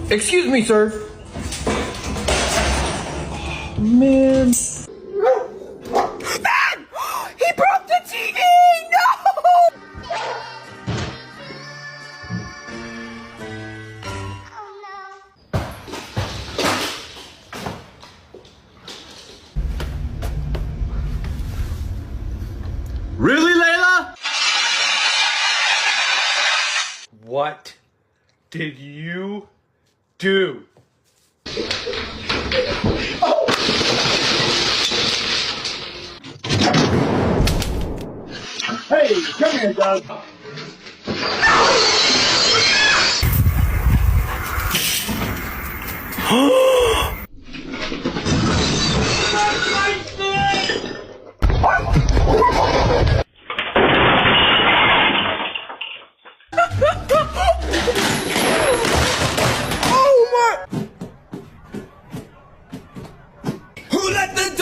Excuse me, sir. Man. Man! He broke the TV! No! Really, Layla? What did you do? Hey, come here, Doug. Who let the